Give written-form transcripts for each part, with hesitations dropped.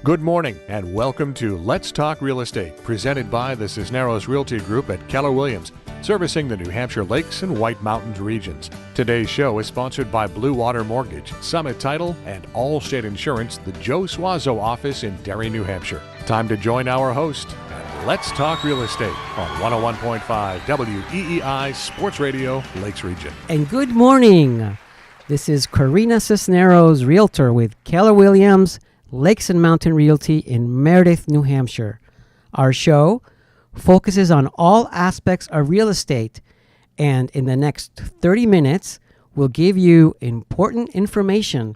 Good morning and welcome to Let's Talk Real Estate, presented by the Cisneros Realty Group at Keller Williams, servicing the New Hampshire Lakes and White Mountains regions. Today's show is sponsored by Blue Water Mortgage, Summit Title, and Allstate Insurance, the Joe Suozzo office in Derry, New Hampshire. Time to join our host and Let's Talk Real Estate on 101.5 WEEI Sports Radio, Lakes Region. And good morning. This is Karina Cisneros, Realtor with Keller Williams, Lakes and Mountain Realty in Meredith, New Hampshire. Our show focuses on all aspects of real estate, and in the next 30 minutes, we'll give you important information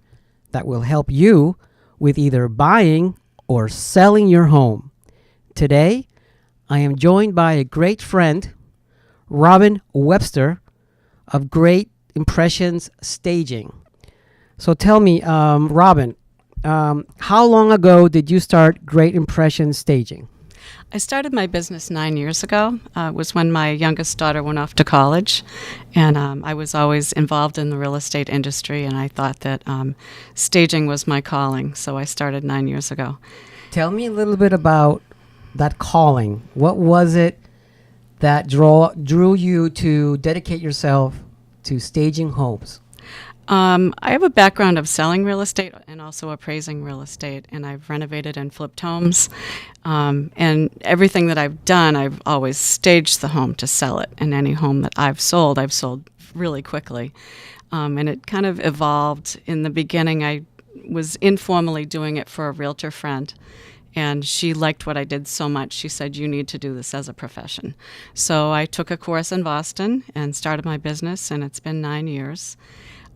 that will help you with either buying or selling your home. Today, I am joined by a great friend, Robin Webster of Great Impressions Staging. So tell me, Robin, how long ago did you start Great Impressions Staging? I started my business 9 years ago. It was when my youngest daughter went off to college, and I was always involved in the real estate industry, and I thought that staging was my calling, so I started 9 years ago. Tell me a little bit about that calling. What was it that drew you to dedicate yourself to staging homes? I have a background of selling real estate and also appraising real estate, and I've renovated and flipped homes. And everything that I've done, I've always staged the home to sell it. And any home that I've sold really quickly. And it kind of evolved. In the beginning, I was informally doing it for a realtor friend. And she liked what I did so much, she said, you need to do this as a profession. So I took a course in Boston and started my business, and it's been 9 years.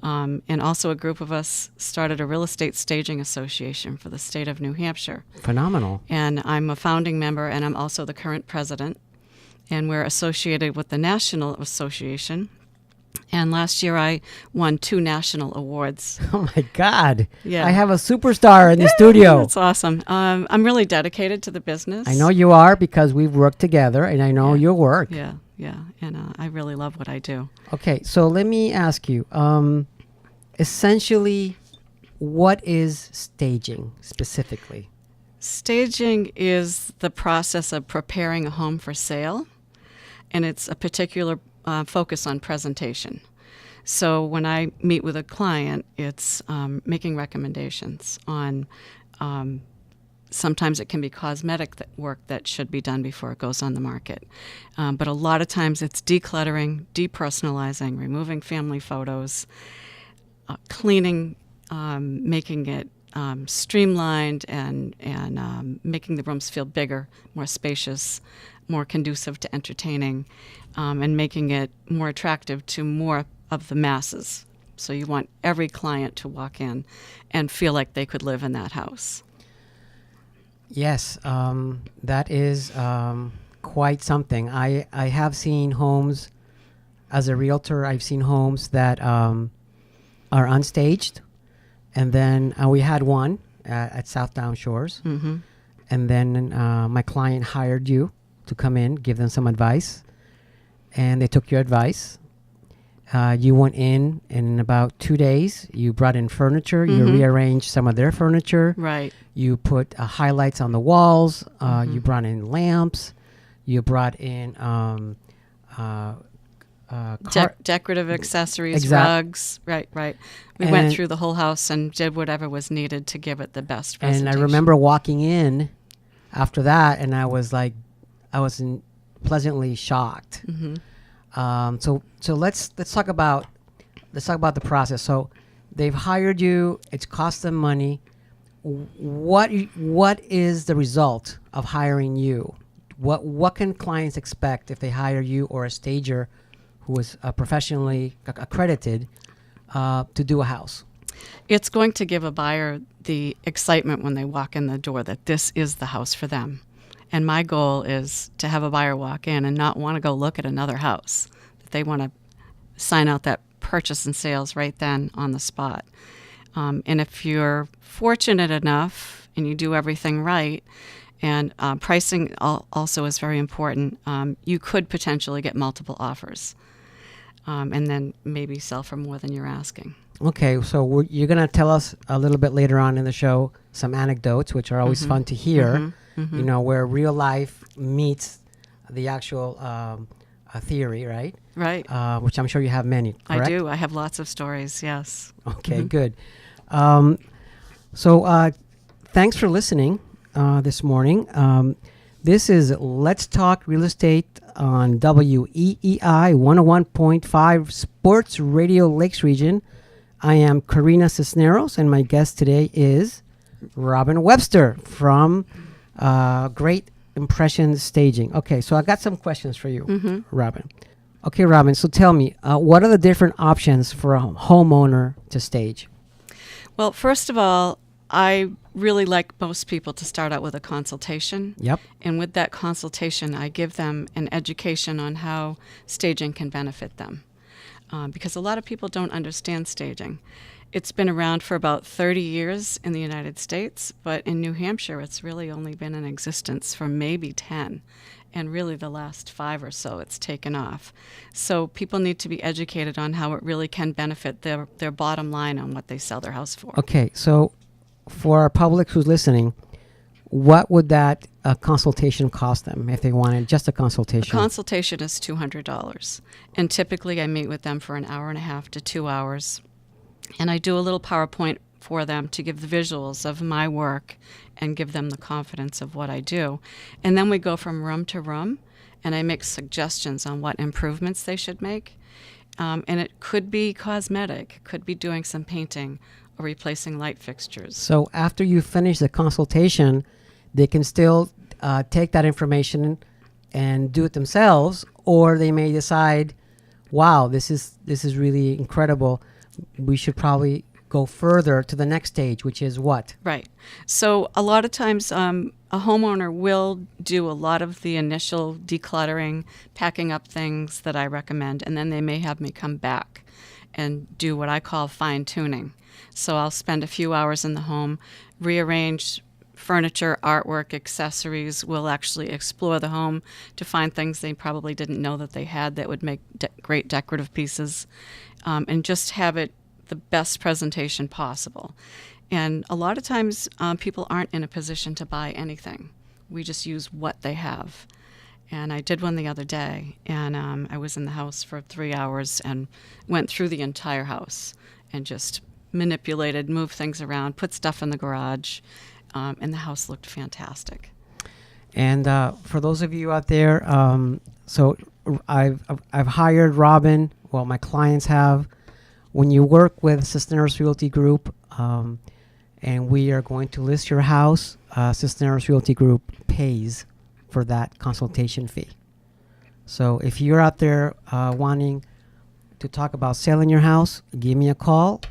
And also a group of us started a real estate staging association for the state of New Hampshire. Phenomenal. And I'm a founding member, and I'm also the current president. And we're associated with the National Association. And last year I won 2 national awards. Oh my God. Yeah. I have a superstar in the studio. That's awesome. I'm really dedicated to the business. I know you are because we've worked together, and I know your work. Yeah. And I really love what I do. Okay, so let me ask you, essentially, what is staging specifically? Staging is the process of preparing a home for sale, and it's a particular focus on presentation. So when I meet with a client, it's making recommendations on sometimes it can be cosmetic work that should be done before it goes on the market. But a lot of times it's decluttering, depersonalizing, removing family photos, cleaning, making it streamlined and making the rooms feel bigger, more spacious, more conducive to entertaining, and making it more attractive to more of the masses. So you want every client to walk in and feel like they could live in that house. Yes, that is quite something. I have seen homes, as a realtor, I've seen homes that are unstaged. And then we had one at South Down Shores. Mm-hmm. And then my client hired you to come in, give them some advice. And they took your advice. You went in about 2 days. You brought in furniture. Mm-hmm. You rearranged some of their furniture. Right. You put highlights on the walls. You brought in lamps. You brought in decorative accessories, rugs. Right. We went through the whole house and did whatever was needed to give it the best presentation. And I remember walking in after that, and I was pleasantly shocked. Mm-hmm. So let's talk about the process. So they've hired you. It's cost them money. What is the result of hiring you? What can clients expect if they hire you or a stager who is professionally accredited to do a house? It's going to give a buyer the excitement when they walk in the door that this is the house for them. And my goal is to have a buyer walk in and not want to go look at another house. That they want to sign out that purchase and sales right then on the spot. And if you're fortunate enough and you do everything right, and pricing also is very important, you could potentially get multiple offers and then maybe sell for more than you're asking. Okay, so you're going to tell us a little bit later on in the show some anecdotes, which are always fun to hear, you know, where real life meets the actual theory, right? Right. Which I'm sure you have many, correct? I do. I have lots of stories, yes. Okay, good. So thanks for listening this morning. This is Let's Talk Real Estate on WEEI 101.5 Sports Radio Lakes Region. I am Karina Cisneros, and my guest today is Robin Webster from Great Impression Staging. Okay, so I got some questions for you, Robin. Okay, Robin, so tell me, what are the different options for a homeowner to stage? Well, first of all, I really like most people to start out with a consultation. Yep. And with that consultation, I give them an education on how staging can benefit them. Because a lot of people don't understand staging. It's been around for about 30 years in the United States, but in New Hampshire, it's really only been in existence for maybe 10. And really the last 5 or so, it's taken off. So people need to be educated on how it really can benefit their bottom line on what they sell their house for. Okay, so for our public who's listening, what would that consultation cost them if they wanted just a consultation? A consultation is $200. And typically I meet with them for an hour and a half to 2 hours. And I do a little PowerPoint for them to give the visuals of my work and give them the confidence of what I do. And then we go from room to room, and I make suggestions on what improvements they should make. And it could be cosmetic, could be doing some painting or replacing light fixtures. So after you finish the consultation, they can still take that information and do it themselves, or they may decide, wow, this is really incredible. We should probably go further to the next stage, which is what? Right. So a lot of times a homeowner will do a lot of the initial decluttering, packing up things that I recommend, and then they may have me come back and do what I call fine-tuning. So I'll spend a few hours in the home, rearrange furniture, artwork, accessories. We'll actually explore the home to find things they probably didn't know that they had that would make great decorative pieces, and just have it the best presentation possible. And a lot of times people aren't in a position to buy anything. We just use what they have. And I did one the other day, and I was in the house for 3 hours and went through the entire house and just manipulated, moved things around, put stuff in the garage, and the house looked fantastic. And for those of you out there, so I've hired Robin. Well, my clients have. When you work with Cisneros Realty Group, and we are going to list your house, Cisneros Realty Group pays for that consultation fee. So if you're out there wanting to talk about selling your house, give me a call.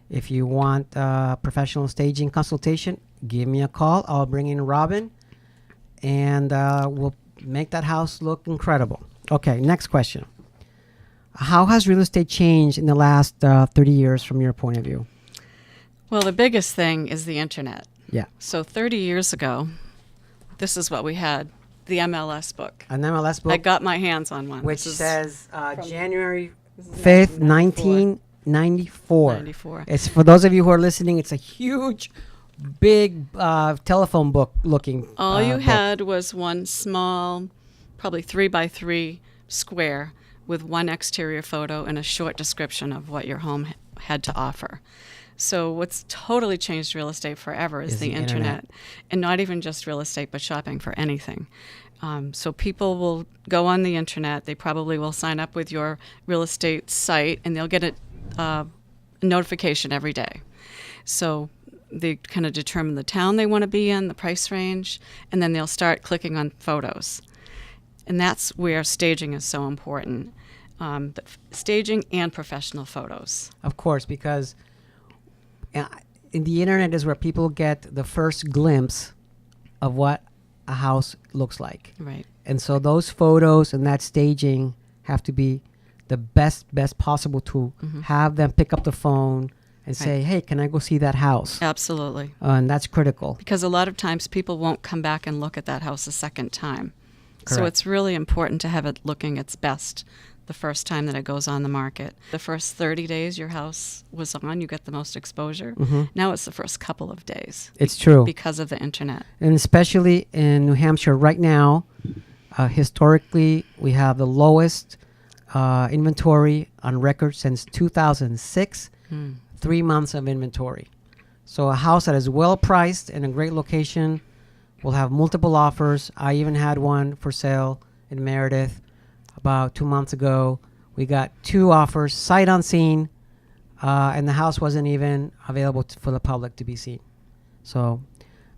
If you want professional staging consultation, give me a call. I'll bring in Robin, and we'll make that house look incredible. Okay, next question. How has real estate changed in the last 30 years from your point of view? Well, the biggest thing is the internet. Yeah. So 30 years ago, this is what we had, the MLS book. An MLS book? I got my hands on one. Which says January 5th, 1994. 94. It's, for those of you who are listening, it's a huge, big telephone book looking All you book. had was one small, probably 3x3 square with one exterior photo and a short description of what your home had to offer. So what's totally changed real estate forever is the internet. And not even just real estate, but shopping for anything. So people will go on the internet. They probably will sign up with your real estate site, and they'll get a notification every day. So they kind of determine the town they want to be in, the price range, and then they'll start clicking on photos. And that's where staging is so important. Staging and professional photos. Of course, because in the internet is where people get the first glimpse of what a house looks like. Right. And so those photos and that staging have to be the best possible to have them pick up the phone and say, hey, can I go see that house? Absolutely. And that's critical. Because a lot of times people won't come back and look at that house a second time. Correct. So it's really important to have it looking its best the first time that it goes on the market. The first 30 days your house was on, you get the most exposure. Now it's the first couple of days. It's true. Because of the internet. And especially in New Hampshire right now, historically, we have the lowest inventory on record since 2006. 3 months of inventory. So a house that is well priced in a great location will have multiple offers. I even had one for sale in Meredith about 2 months ago. We got 2 offers, sight unseen, and the house wasn't even available for the public to be seen. So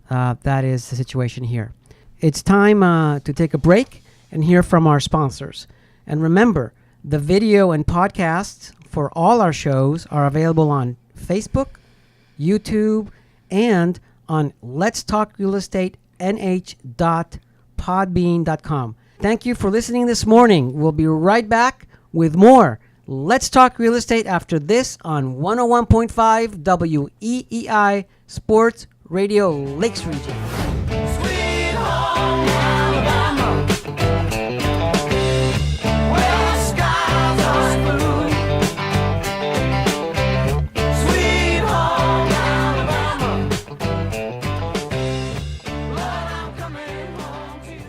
that is the situation here. It's time to take a break and hear from our sponsors. And remember, the video and podcasts for all our shows are available on Facebook, YouTube, and on letstalkrealestatenh.podbean.com. Thank you for listening this morning. We'll be right back with more Let's Talk Real Estate after this on 101.5 WEEI Sports Radio Lakes Region. Sweet home Alabama, where the skies are blue. Sweet home Alabama, Lord, I'm coming home to you.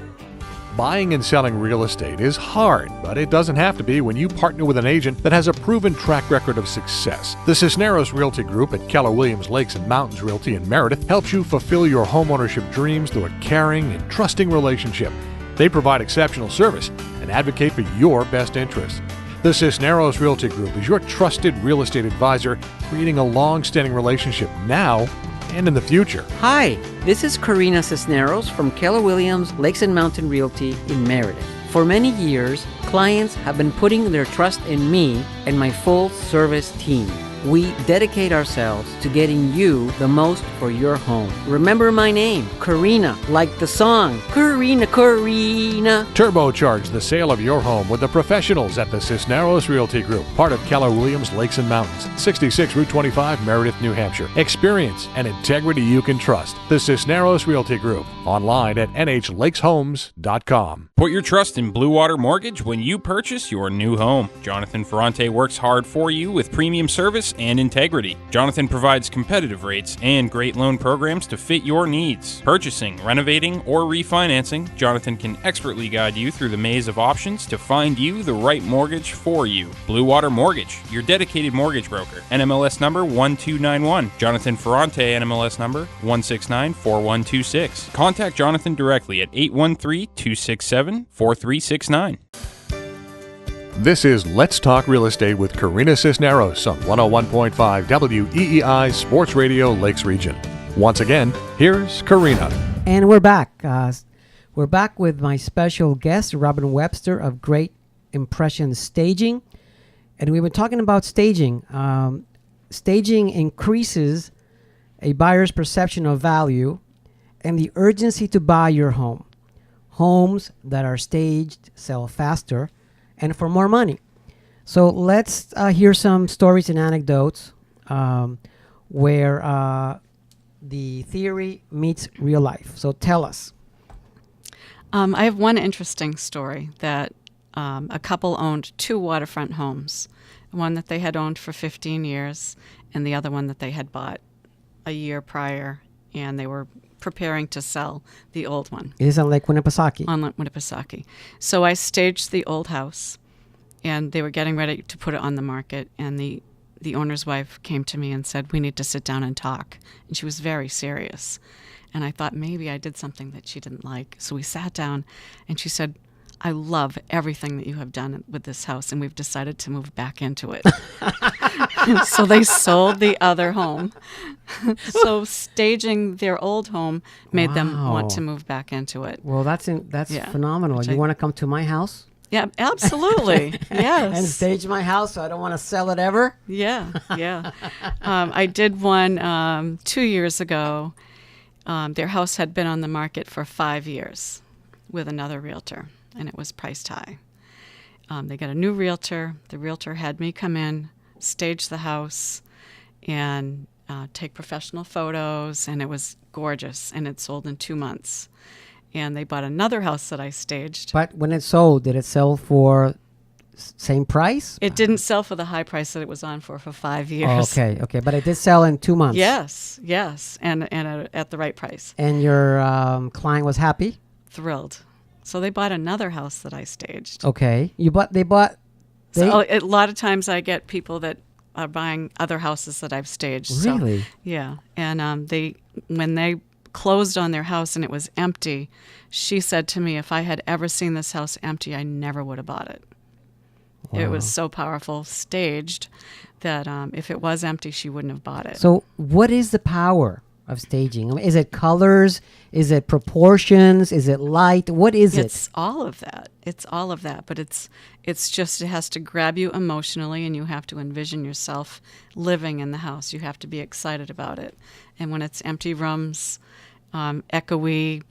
Buying and selling real estate is hard, but it doesn't have to be when you partner with an agent that has a proven track record of success. The Cisneros Realty Group at Keller Williams Lakes and Mountains Realty in Meredith helps you fulfill your homeownership dreams through a caring and trusting relationship. They provide exceptional service and advocate for your best interests. The Cisneros Realty Group is your trusted real estate advisor, creating a long-standing relationship now and in the future. Hi, this is Karina Cisneros from Keller Williams Lakes and Mountain Realty in Meredith. For many years, clients have been putting their trust in me and my full service team. We dedicate ourselves to getting you the most for your home. Remember my name, Karina, like the song, Karina, Karina. Turbocharge the sale of your home with the professionals at the Cisneros Realty Group, part of Keller Williams Lakes and Mountains, 66 Route 25, Meredith, New Hampshire. Experience and integrity you can trust. The Cisneros Realty Group, online at nhlakeshomes.com. Put your trust in Blue Water Mortgage when you purchase your new home. Jonathan Ferrante works hard for you with premium service and integrity. Jonathan provides competitive rates and great loan programs to fit your needs. Purchasing, renovating, or refinancing, Jonathan can expertly guide you through the maze of options to find you the right mortgage for you. Blue Water Mortgage, your dedicated mortgage broker. NMLS number 1291. Jonathan Ferrante, NMLS number 1694126. Contact Jonathan directly at 813-267-4369. This is Let's Talk Real Estate with Karina Cisneros on 101.5 WEEI Sports Radio Lakes Region. Once again, here's Karina. And we're back. We're back with my special guest, Robin Webster of Great Impression Staging. And we've been talking about staging. Staging increases a buyer's perception of value and the urgency to buy your home. Homes that are staged sell faster and for more money. So let's hear some stories and anecdotes where the theory meets real life. So tell us. I have one interesting story that a couple owned 2 waterfront homes, one that they had owned for 15 years and the other one that they had bought a year prior, and they were preparing to sell the old one. It is on Lake Winnipesaukee. On Lake Winnipesaukee. So I staged the old house, and they were getting ready to put it on the market, and the owner's wife came to me and said, "We need to sit down and talk." And she was very serious. And I thought maybe I did something that she didn't like. So we sat down, and she said, "I love everything that you have done with this house, and we've decided to move back into it." So they sold the other home. So staging their old home made them want to move back into it. Well, that's phenomenal. You want to come to my house? Yeah, absolutely. Yes. And stage my house, so I don't want to sell it ever? Yeah. I did one 2 years ago. Their house had been on the market for 5 years with another realtor, and it was priced high. They got a new realtor. The realtor had me come in, stage the house, and take professional photos, and it was gorgeous, and it sold in 2 months. And they bought another house that I staged. But when it sold, did it sell for same price? It didn't sell for the high price that it was on for 5 years. Okay, but it did sell in 2 months. Yes, and at the right price. And your client was happy? Thrilled. So they bought another house that I staged. Okay. So a lot of times I get people that are buying other houses that I've staged. Really? So, yeah. And when they closed on their house and it was empty, she said to me, if I had ever seen this house empty, I never would have bought it. Wow. It was so powerful, staged, that if it was empty, she wouldn't have bought it. So what is the power of staging? I mean, is it colors? Is it proportions? Is it light? What is it? It's all of that. It's all of that. But it's just, it has to grab you emotionally, and you have to envision yourself living in the house. You have to be excited about it. And when it's empty rooms, echoey,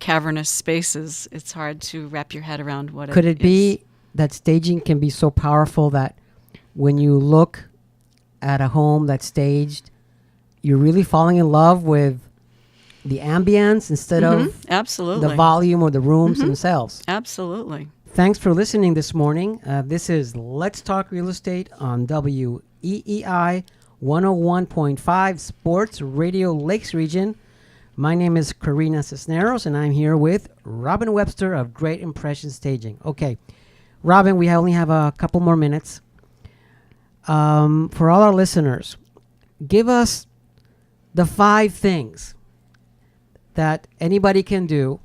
cavernous spaces, it's hard to wrap your head around what Could it is. be that staging can be so powerful that when you look at a home that's staged, you're really falling in love with the ambience instead of Absolutely. the volume or the rooms themselves? Absolutely. Thanks for listening this morning. This is Let's Talk Real Estate on WEEI 101.5 Sports Radio Lakes Region. My name is Karina Cisneros, and I'm here with Robin Webster of Great Impression Staging. Okay, Robin, we only have a couple more minutes. For all our listeners, give us the 5 things that anybody can do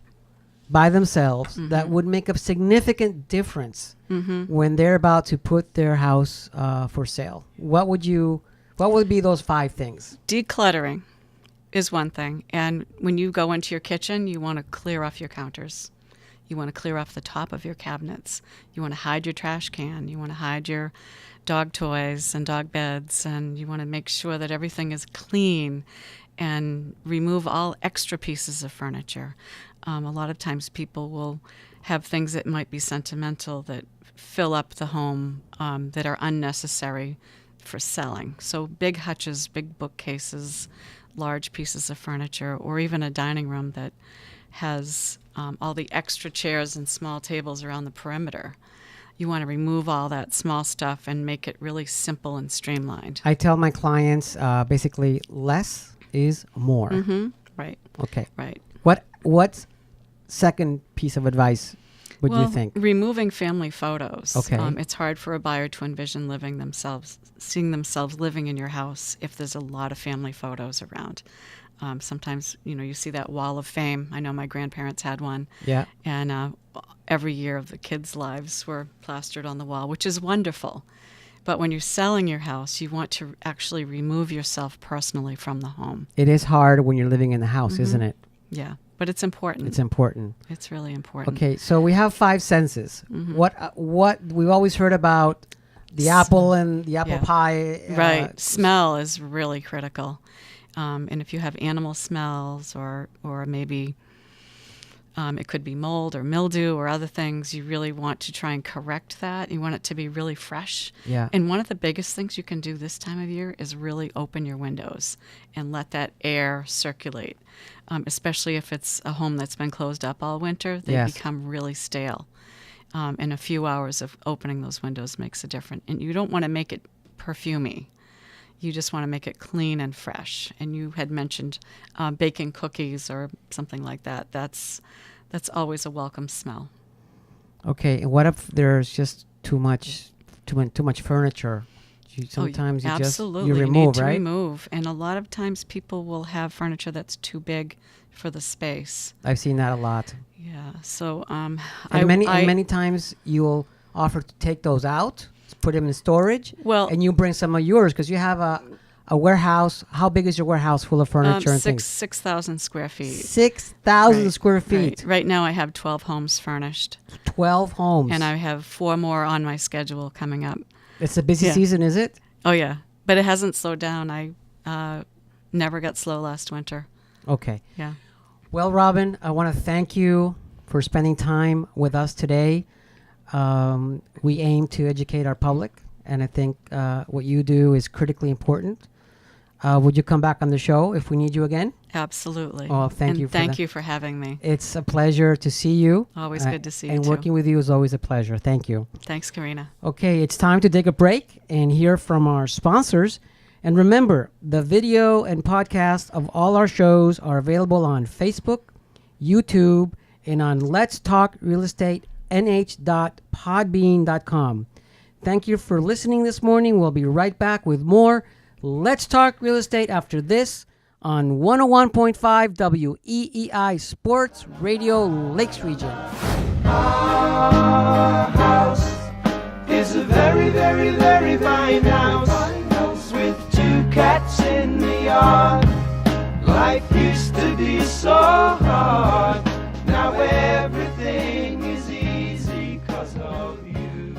by themselves that would make a significant difference when they're about to put their house for sale. What would be those 5 things? Decluttering is one thing. And when you go into your kitchen, you want to clear off your counters. You want to clear off the top of your cabinets. You want to hide your trash can. You want to hide your dog toys and dog beds. And you want to make sure that everything is clean and remove all extra pieces of furniture. A lot of times people will have things that might be sentimental that fill up the home that are unnecessary for selling. So big hutches, big bookcases, large pieces of furniture, or even a dining room that has all the extra chairs and small tables around the perimeter. You want to remove all that small stuff and make it really simple and streamlined. I tell my clients basically less is more. Right. Okay. Right. What second piece of advice would you think? Removing family photos. Okay. It's hard for a buyer to envision seeing themselves living in your house if there's a lot of family photos around. Sometimes, you see that wall of fame. I know my grandparents had one. Yeah. And every year of the kids' lives were plastered on the wall, which is wonderful. But when you're selling your house, you want to actually remove yourself personally from the home. It is hard when you're living in the house, isn't it? Yeah, but it's important. It's important. It's really important. Okay, so we have 5 senses. What we've always heard about the apple and the apple pie. Right. Smell is really critical. And if you have animal smells or maybe it could be mold or mildew or other things, you really want to try and correct that. You want it to be really fresh. Yeah. And one of the biggest things you can do this time of year is really open your windows and let that air circulate, especially if it's a home that's been closed up all winter. They become really stale. And a few hours of opening those windows makes a difference. And you don't want to make it perfumey. You just want to make it clean and fresh. And you had mentioned baking cookies or something like that. That's always a welcome smell. Okay, and what if there's just too much furniture? Sometimes you absolutely. remove, you need to right? remove. And a lot of times people will have furniture that's too big for the space. I've seen that a lot. Yeah. So many times you'll offer to take those out, put them in storage, and you bring some of yours because you have a warehouse. How big is your warehouse full of furniture and things? 6,000 square feet. 6,000 square feet. Right now I have 12 homes furnished. 12 homes. And I have 4 more on my schedule coming up. It's a busy season, is it? Oh, yeah. But it hasn't slowed down. I never got slow last winter. Okay. Yeah. Well, Robin, I want to thank you for spending time with us today. We aim to educate our public, and I think what you do is critically important. Would you come back on the show if we need you again? Absolutely. Oh, thank and you for thank that. you for having me. It's a pleasure to see you. Always good to see you, And too. working with you is always a pleasure. Thank you. Thanks, Karina. Okay, it's time to take a break and hear from our sponsors. And remember, the video and podcast of all our shows are available on Facebook, YouTube, and on Let's Talk Real Estate nh.podbean.com. Thank you for listening this morning. We'll be right back with more Let's Talk Real Estate after this on 101.5 WEEI Sports Radio Lakes Region. Our house is a very, very, very fine house with 2 cats in the yard. Life used to be so hard. Now everything is easy 'cause of you.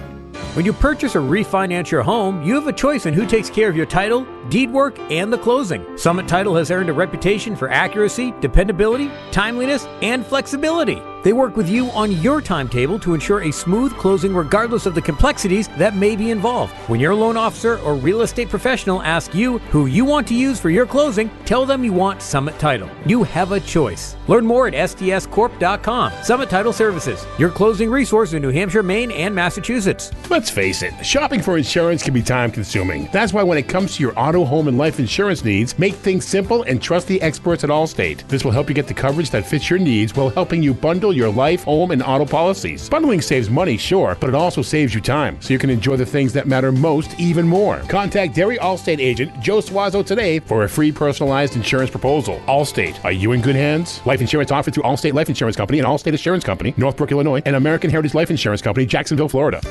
When you purchase or refinance your home, you have a choice in who takes care of your title, deed work, and the closing. Summit Title has earned a reputation for accuracy, dependability, timeliness, and flexibility. They work with you on your timetable to ensure a smooth closing regardless of the complexities that may be involved. When your loan officer or real estate professional asks you who you want to use for your closing, tell them you want Summit Title. You have a choice. Learn more at stscorp.com. Summit Title Services, your closing resource in New Hampshire, Maine, and Massachusetts. Let's face it, shopping for insurance can be time-consuming. That's why when it comes to your auto, home, and life insurance needs, make things simple and trust the experts at Allstate. This will help you get the coverage that fits your needs while helping you bundle your life, home, and auto policies. Bundling saves money, sure, but it also saves you time, so you can enjoy the things that matter most even more. Contact Derry Allstate agent Joe Suozzo today for a free personalized insurance proposal. Allstate, are you in good hands? Life insurance offered through Allstate Life Insurance Company and Allstate Assurance Company, Northbrook, Illinois, and American Heritage Life Insurance Company, Jacksonville, Florida.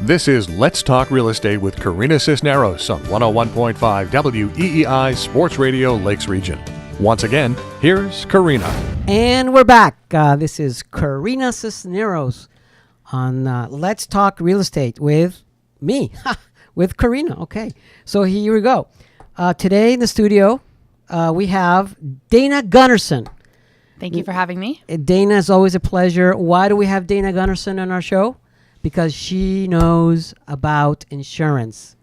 This is Let's Talk Real Estate with Karina Cisneros on 101.5 WEEI Sports Radio Lakes Region. Once again, here's Karina. And we're back. This is Karina Cisneros on Let's Talk Real Estate with me, with Karina. Okay, so here we go. Today in the studio, we have Danna Gunnerson. Thank you for having me. Danna is always a pleasure. Why do we have Danna Gunnerson on our show? Because she knows about insurance.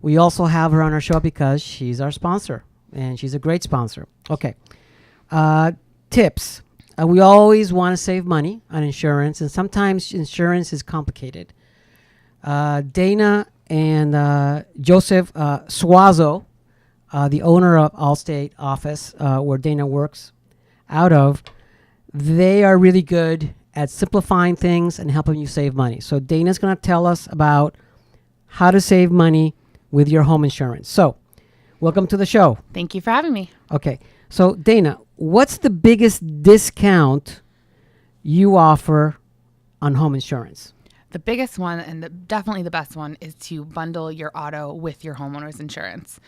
We also have her on our show because she's our sponsor, and she's a great sponsor. Okay. Tips. We always want to save money on insurance, and sometimes insurance is complicated. Danna and Joseph Suozzo, the owner of Allstate office, where Danna works out of, they are really good at simplifying things and helping you save money. So Danna's going to tell us about how to save money with your home insurance. So welcome to the show. Thank you for having me. Okay. So Danna, what's the biggest discount you offer on home insurance? The biggest one and definitely the best one is to bundle your auto with your homeowner's insurance.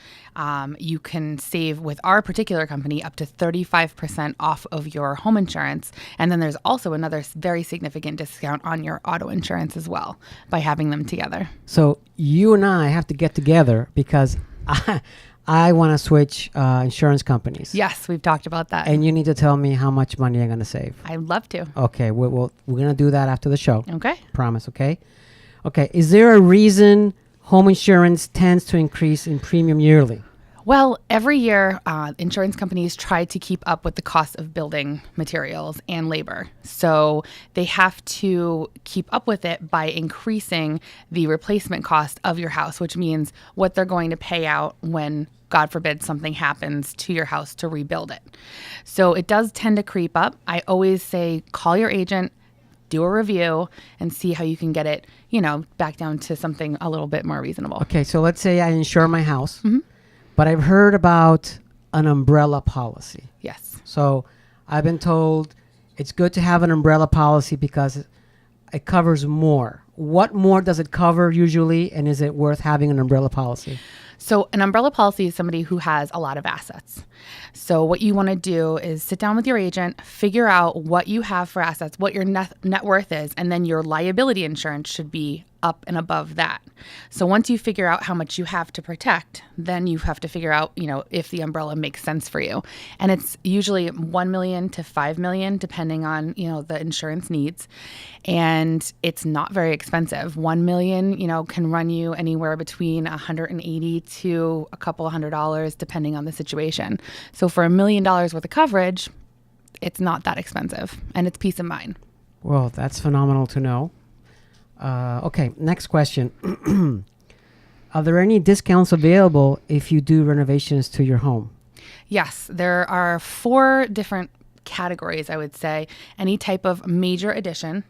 You can save with our particular company up to 35% off of your home insurance. And then there's also another very significant discount on your auto insurance as well by having them together. So you and I have to get together because I want to switch insurance companies. Yes, we've talked about that. And you need to tell me how much money I'm going to save. I'd love to. Okay, we're going to do that after the show. Okay. Promise, okay? Okay, is there a reason home insurance tends to increase in premium yearly? Well, every year, insurance companies try to keep up with the cost of building materials and labor. So they have to keep up with it by increasing the replacement cost of your house, which means what they're going to pay out when, God forbid, something happens to your house to rebuild it. So it does tend to creep up. I always say, call your agent, do a review, and see how you can get it, back down to something a little bit more reasonable. Okay, so let's say I insure my house. Mm-hmm. But I've heard about an umbrella policy. Yes. So I've been told it's good to have an umbrella policy because it covers more. What more does it cover usually, and is it worth having an umbrella policy? So an umbrella policy is somebody who has a lot of assets. So what you want to do is sit down with your agent, figure out what you have for assets, what your net worth is, and then your liability insurance should be up and above that. So once you figure out how much you have to protect, then you have to figure out, if the umbrella makes sense for you. And it's usually 1 million to 5 million, depending on, the insurance needs. And it's not very expensive. 1 million, can run you anywhere between $180 to a couple $100, depending on the situation. So for $1 million worth of coverage, it's not that expensive, and it's peace of mind. Well, that's phenomenal to know. Okay, next question. Are there any discounts available if you do renovations to your home? Yes, there are 4 different categories, I would say. Any type of major addition,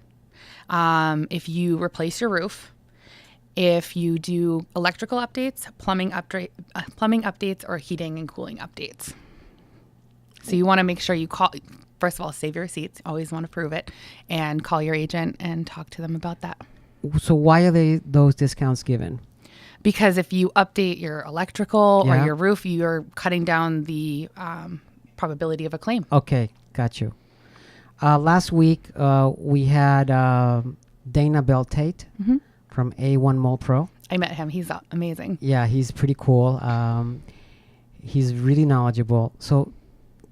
if you replace your roof, if you do electrical updates, plumbing updates, or heating and cooling updates. So you want to make sure you call. First of all, save your receipts. Always want to prove it, and call your agent and talk to them about that. So why are those discounts given? Because if you update your electrical or your roof, you're cutting down the probability of a claim. Okay, got you. Last week, we had Danna Beltate from A1 Mold Pro. I met him. He's amazing. Yeah, he's pretty cool. He's really knowledgeable. So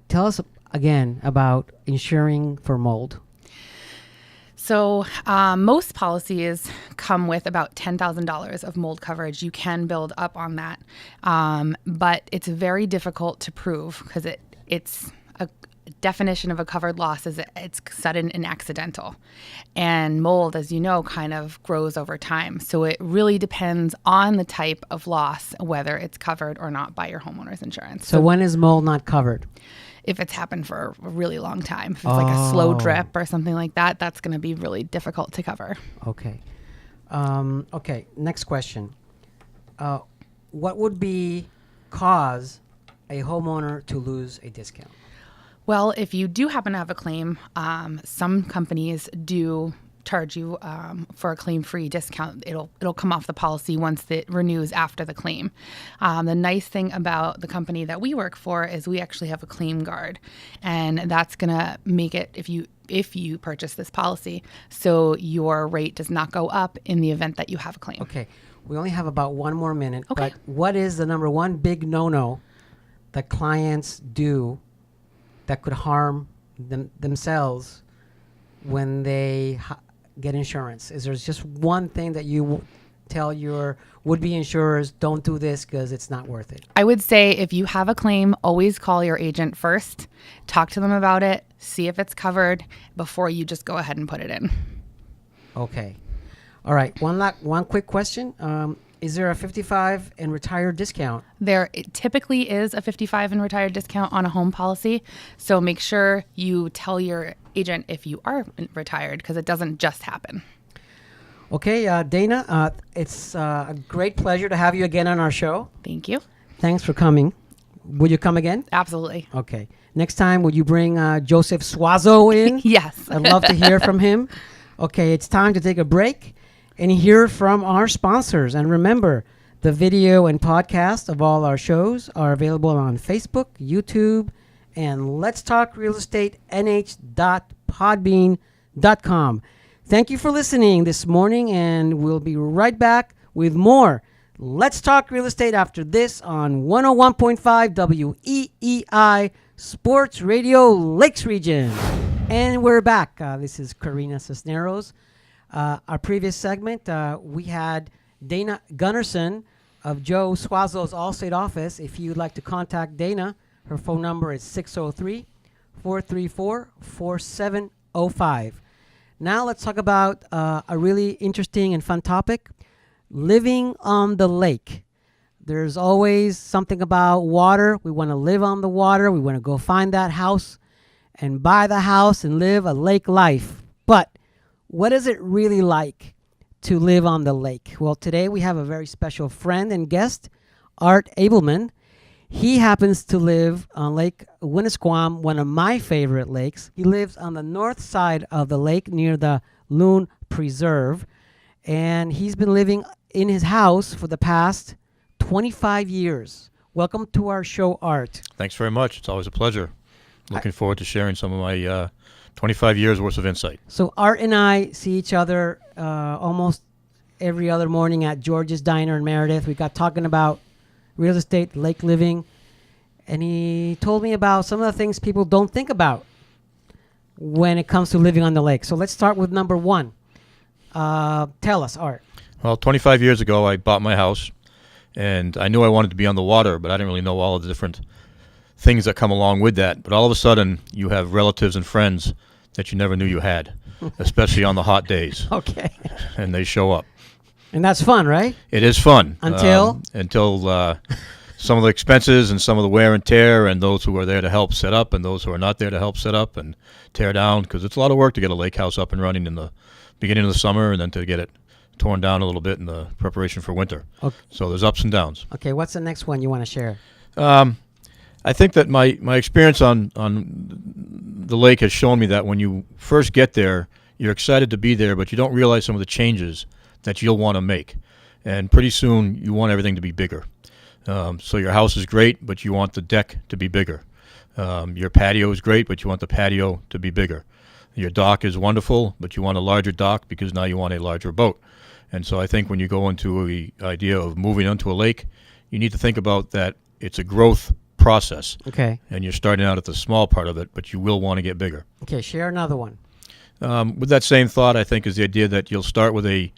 tell us again about insuring for mold. So most policies come with about $10,000 of mold coverage. You can build up on that, but it's very difficult to prove because it's a definition of a covered loss is it's sudden and accidental. And mold, as you know, kind of grows over time. So it really depends on the type of loss, whether it's covered or not by your homeowner's insurance. So when is mold not covered? If it's happened for a really long time. If it's like a slow drip or something like that, that's going to be really difficult to cover. Okay. Okay, next question. What would cause a homeowner to lose a discount? Well, if you do happen to have a claim, some companies do charge you for a claim-free discount. It'll come off the policy once it renews after the claim. The nice thing about the company that we work for is we actually have a claim guard, and that's gonna make it if you purchase this policy, so your rate does not go up in the event that you have a claim. Okay, we only have about 1 more minute. Okay. But what is the number one big no-no that clients do that could harm themselves when they get insurance? Is there just one thing that you tell your would-be insurers, don't do this because it's not worth it? I would say if you have a claim, always call your agent first, talk to them about it, see if it's covered before you just go ahead and put it in. Okay. All right. One quick question. Is there a 55 and retired discount? There typically is a 55 and retired discount on a home policy. So make sure you tell your agent if you are retired, because it doesn't just happen. Okay, Danna, it's a great pleasure to have you again on our show. Thank you. Thanks for coming. Will you come again? Absolutely. Okay. Next time, would you bring Joseph Suozzo in? Yes. I'd love to hear from him. Okay, it's time to take a break and hear from our sponsors. And remember, the video and podcast of all our shows are available on Facebook, YouTube, and letstalkrealestatenh.podbean.com. Thank you for listening this morning, and we'll be right back with more Let's Talk Real Estate after this on 101.5 WEEI Sports Radio Lakes Region. And we're back. This is Karina Cisneros. Our previous segment, we had Danna Gunnerson of Joe Suozzo's Allstate office. If you'd like to contact Danna, her phone number is 603-434-4705. Now let's talk about a really interesting and fun topic, living on the lake. There's always something about water. We want to live on the water. We want to go find that house and buy the house and live a lake life. But what is it really like to live on the lake? Well, today we have a very special friend and guest, Art Ableman. He happens to live on Lake Winnisquam, one of my favorite lakes. He lives on the north side of the lake near the Loon Preserve. And he's been living in his house for the past 25 years. Welcome to our show, Art. Thanks very much. It's always a pleasure. Looking forward to sharing some of my 25 years worth of insight. So Art and I see each other almost every other morning at George's Diner in Meredith. We got talking about real estate, lake living, and he told me about some of the things people don't think about when it comes to living on the lake. So let's start with number one. Tell us, Art. Well, 25 years ago, I bought my house, and I knew I wanted to be on the water, but I didn't really know all of the different things that come along with that. But all of a sudden, you have relatives and friends that you never knew you had, especially on the hot days. Okay. And they show up. And that's fun, right? It is fun. Until some of the expenses and some of the wear and tear, and those who are there to help set up and those who are not there to help set up and tear down, because it's a lot of work to get a lake house up and running in the beginning of the summer and then to get it torn down a little bit in the preparation for winter. Okay. So there's ups and downs. Okay, what's the next one you want to share? I think that my experience on the lake has shown me that when you first get there, you're excited to be there, but you don't realize some of the changes that you'll want to make. And pretty soon, you want everything to be bigger. So your house is great, but you want the deck to be bigger. Your patio is great, but you want the patio to be bigger. Your dock is wonderful, but you want a larger dock because now you want a larger boat. And so I think when you go into the idea of moving onto a lake, you need to think about that it's a growth process. Okay. And you're starting out at the small part of it, but you will want to get bigger. Okay, share another one. With that same thought, I think is the idea that you'll start with a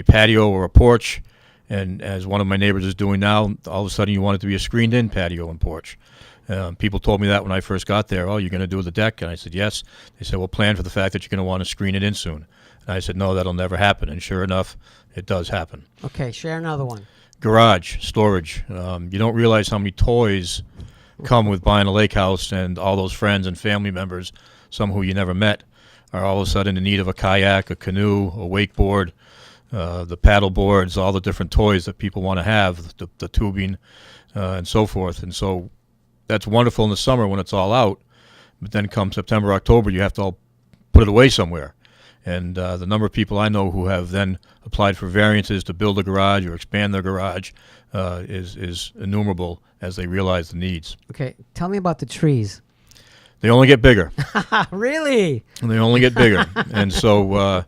patio or a porch, and as one of my neighbors is doing now, all of a sudden you want it to be a screened-in patio and porch. People told me that when I first got there. Oh, you're going to do the deck? And I said, yes. They said, well, plan for the fact that you're going to want to screen it in soon. And I said, no, that'll never happen. And sure enough, it does happen. Okay, share another one. Garage, storage. You don't realize how many toys come with buying a lake house, and all those friends and family members, some who you never met, are all of a sudden in need of a kayak, a canoe, a wakeboard, the paddle boards, all the different toys that people want to have, the tubing, and so forth. And so that's wonderful in the summer when it's all out, but then come September, October, you have to all put it away somewhere. And the number of people I know who have then applied for variances to build a garage or expand their garage is innumerable as they realize the needs. Okay, tell me about the trees. They only get bigger. Really? And they only get bigger. And so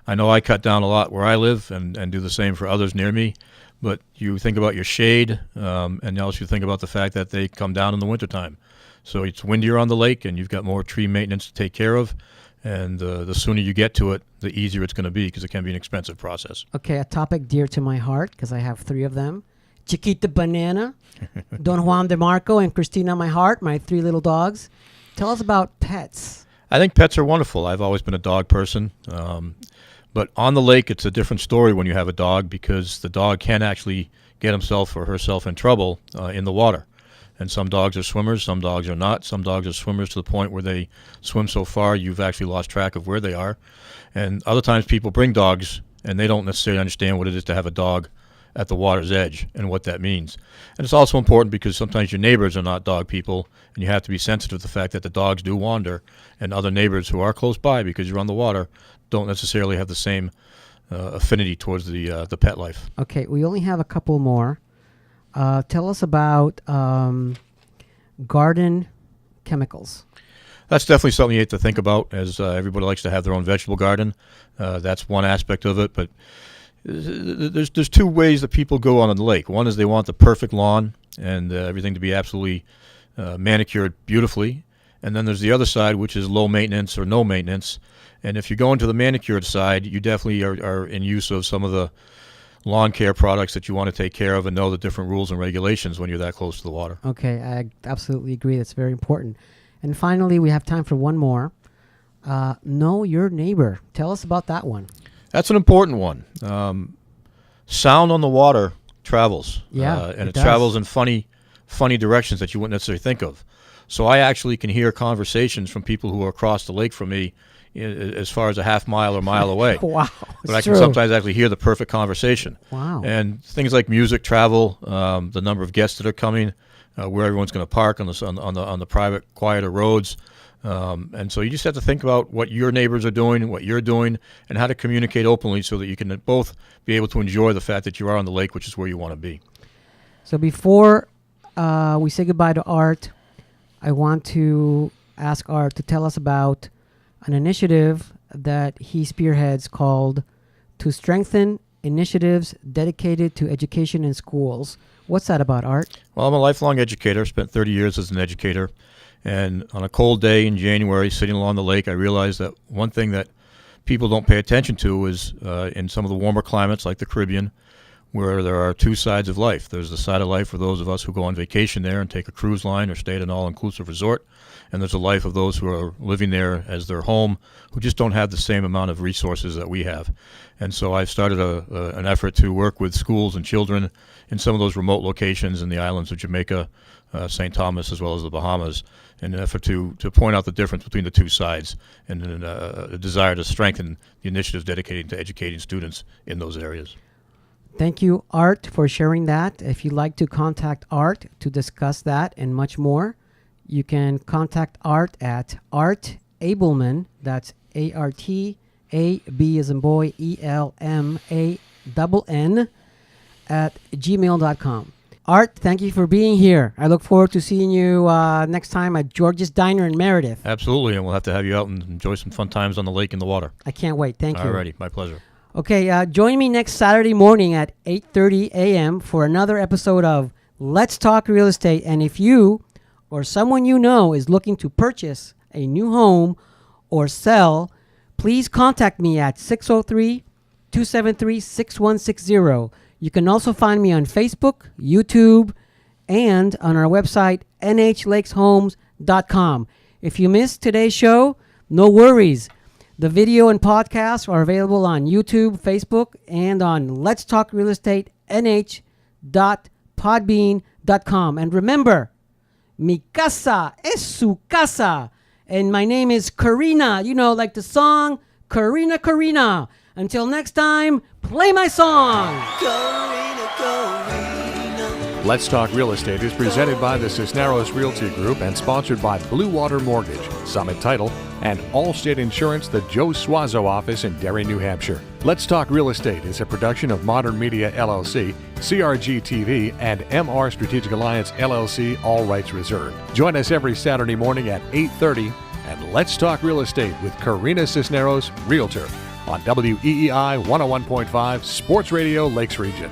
I know I cut down a lot where I live and do the same for others near me. But you think about your shade, and also you think about the fact that they come down in the wintertime. So it's windier on the lake, and you've got more tree maintenance to take care of. And the sooner you get to it, the easier it's going to be, because it can be an expensive process. Okay, a topic dear to my heart, because I have 3 of them. Chiquita Banana, Don Juan de Marco, and Christina My Heart, my 3 little dogs. Tell us about pets. I think pets are wonderful. I've always been a dog person. But on the lake, it's a different story when you have a dog, because the dog can actually get himself or herself in trouble in the water. And some dogs are swimmers, some dogs are not. Some dogs are swimmers to the point where they swim so far you've actually lost track of where they are. And other times people bring dogs, and they don't necessarily understand what it is to have a dog at the water's edge and what that means. And it's also important because sometimes your neighbors are not dog people, and you have to be sensitive to the fact that the dogs do wander, and other neighbors who are close by because you're on the water don't necessarily have the same affinity towards the pet life. Okay, we only have a couple more. Tell us about garden chemicals. That's definitely something you have to think about, as everybody likes to have their own vegetable garden. That's one aspect of it, but there's 2 ways that people go on the lake. One is they want the perfect lawn and everything to be absolutely manicured beautifully. And then there's the other side, which is low maintenance or no maintenance. And if you're going to the manicured side, you definitely are in use of some of the lawn care products that you want to take care of and know the different rules and regulations when you're that close to the water. Okay, I absolutely agree. That's very important. And finally, we have time for one more. Know your neighbor. Tell us about that one. That's an important one. Sound on the water travels. Yeah, and it does. travels in funny directions that you wouldn't necessarily think of. So I actually can hear conversations from people who are across the lake from me as far as a half mile or mile away. Wow. But I can sometimes actually hear the perfect conversation. Wow. And things like music travel, the number of guests that are coming, where everyone's going to park on the private, quieter roads. And so you just have to think about what your neighbors are doing, what you're doing, and how to communicate openly so that you can both be able to enjoy the fact that you are on the lake, which is where you want to be. So before we say goodbye to Art, I want to ask Art to tell us about an initiative that he spearheads called To Strengthen initiatives dedicated to education in schools. What's that about, Art? Well, I'm a lifelong educator, spent 30 years as an educator. And on a cold day in January, sitting along the lake, I realized that one thing that people don't pay attention to is in some of the warmer climates like the Caribbean, where there are two sides of life. There's the side of life for those of us who go on vacation there and take a cruise line or stay at an all-inclusive resort. And there's a life of those who are living there as their home, who just don't have the same amount of resources that we have. And so I've started an effort to work with schools and children in some of those remote locations in the islands of Jamaica, St. Thomas, as well as the Bahamas, in an effort to point out the difference between the two sides and a desire to strengthen the initiatives dedicated to educating students in those areas. Thank you, Art, for sharing that. If you'd like to contact Art to discuss that and much more, you can contact Art at Art Ableman, that's A-R-T-A-B as in boy, E-L-M-A-N-N, at gmail.com. Art, thank you for being here. I look forward to seeing you next time at George's Diner in Meredith. Absolutely, and we'll have to have you out and enjoy some fun times on the lake and the water. I can't wait. Thank you. Alrighty, my pleasure. Okay, join me next Saturday morning at 8:30 a.m. for another episode of Let's Talk Real Estate. And if you or someone you know is looking to purchase a new home or sell, please contact me at 603-273-6160. You can also find me on Facebook, YouTube, and on our website, nhlakeshomes.com. If you missed today's show, no worries. The video and podcast are available on YouTube, Facebook, and on letstalkrealestatenh.podbean.com. And remember, mi casa es su casa. And my name is Karina. You know, like the song, Karina, Karina. Until next time, play my song. Karina, Karina. Let's Talk Real Estate is presented by the Cisneros Realty Group and sponsored by Blue Water Mortgage, Summit Title, and Allstate Insurance, the Joe Suozzo office in Derry, New Hampshire. Let's Talk Real Estate is a production of Modern Media LLC, CRG TV, and MR Strategic Alliance LLC, all rights reserved. Join us every Saturday morning at 8:30 and Let's Talk Real Estate with Karina Cisneros, Realtor, on WEEI 101.5 Sports Radio Lakes Region.